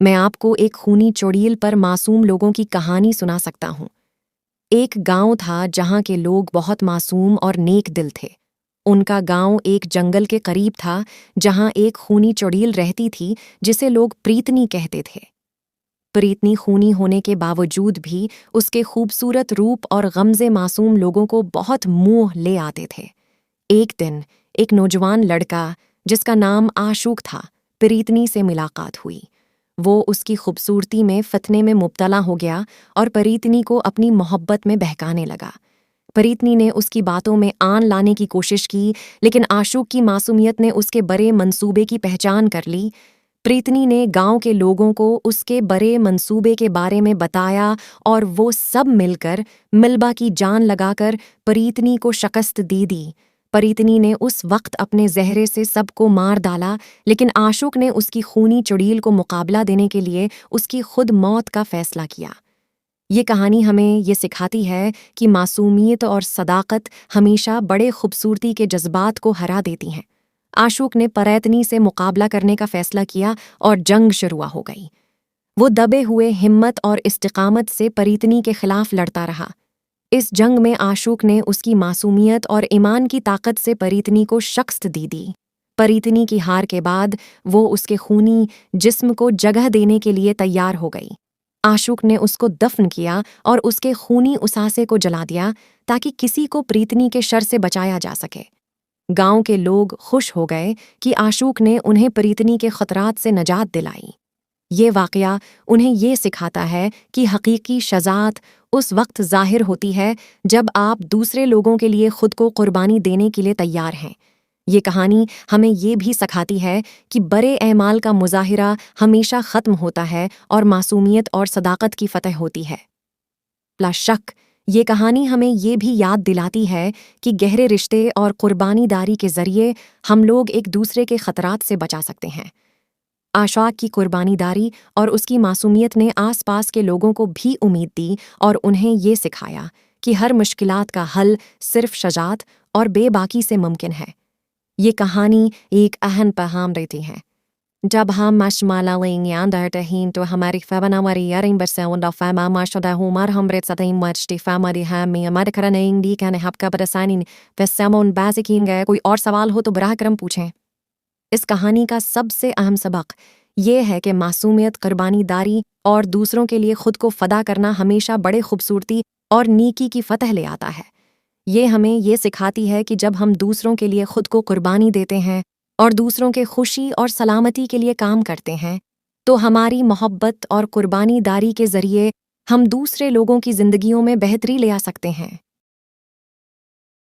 मैं आपको एक खूनी चुड़ैल पर मासूम लोगों की कहानी सुना सकता हूँ। एक गांव था जहां के लोग बहुत मासूम और नेक दिल थे। उनका गांव एक जंगल के करीब था, जहां एक खूनी चुड़ैल रहती थी जिसे लोग प्रीतनी कहते थे। प्रीतनी खूनी होने के बावजूद भी उसके खूबसूरत रूप और गमज़े मासूम लोगों को बहुत मोह ले आते थे। एक दिन एक नौजवान लड़का जिसका नाम आशुक था, प्रीतनी से मुलाकात हुई। वो उसकी खूबसूरती में फतने में मुब्तला हो गया और प्रीतनी को अपनी मोहब्बत में बहकाने लगा। प्रीतनी ने उसकी बातों में आन लाने की कोशिश की, लेकिन आशुक की मासूमियत ने उसके बड़े मंसूबे की पहचान कर ली। प्रीतनी ने गांव के लोगों को उसके बड़े मंसूबे के बारे में बताया और वो सब मिलकर मिलबा की जान लगाकर प्रीतनी को शिकस्त दे दी। प्रीतनी ने उस वक्त अपने जहरे से सबको मार डाला, लेकिन आशुक ने उसकी खूनी चुड़ैल को मुकाबला देने के लिए उसकी खुद मौत का फैसला किया। ये कहानी हमें ये सिखाती है कि मासूमियत और सदाकत हमेशा बड़े खूबसूरती के जज्बात को हरा देती हैं। आशुक ने प्रीतनी से मुकाबला करने का फैसला किया और जंग शुरू हो गई। वो दबे हुए हिम्मत और इस्तिकामत से प्रीतनी के खिलाफ लड़ता रहा। इस जंग में आशुक ने उसकी मासूमियत और ईमान की ताकत से प्रीतनी को शिकस्त दी। प्रीतनी की हार के बाद वो उसके खूनी जिस्म को जगह देने के लिए तैयार हो गई। आशुक ने उसको दफन किया और उसके खूनी उसासे को जला दिया ताकि किसी को प्रीतनी के शर से बचाया जा सके। गांव के लोग खुश हो गए कि आशुक ने उन्हें प्रीतनी के खतरात से नजात दिलाई। ये वाकया उन्हें ये सिखाता है कि हकीकी शजात उस वक्त जाहिर होती है जब आप दूसरे लोगों के लिए खुद को कुर्बानी देने के लिए तैयार हैं। ये कहानी हमें ये भी सिखाती है कि बड़े एमाल का मुजाहिरा हमेशा ख़त्म होता है और मासूमियत और सदाकत की फतह होती है। ला शक, ये कहानी हमें ये भी याद दिलाती है कि गहरे रिश्ते और कुर्बानी दारी के ज़रिए हम लोग एक दूसरे के ख़तरात से बचा सकते हैं। आशुक की कुर्बानी दारी और उसकी मासूमियत ने आसपास के लोगों को भी उम्मीद दी और उन्हें ये सिखाया कि हर मुश्किलात का हल सिर्फ शजात और बेबाकी से मुमकिन है। ये कहानी एक अहम पैगाम देती है। जब हम माशमालालें तो हमारी फैबनावारी यारिंग बरसेउंडा फैमा माशदा हुमर हमरे सदैम मर्चटी फैमारी हैमी हमारे करनेंग दी कहने हपका बरसानी फैसमोन बाजिकिंग। कोई और सवाल हो तो बराह करम पूछें। इस कहानी का सबसे अहम सबक ये है कि मासूमियत, कुर्बानी दारी और दूसरों के लिए खुद को फदा करना हमेशा बड़े खूबसूरती और नीकी की फतह ले आता है। ये हमें ये सिखाती है कि जब हम दूसरों के लिए खुद को कुर्बानी देते हैं और दूसरों के खुशी और सलामती के लिए काम करते हैं, तो हमारी मोहब्बत और कुर्बानी दारी के ज़रिए हम दूसरे लोगों की ज़िंदगियों में बेहतरी ले आ सकते हैं।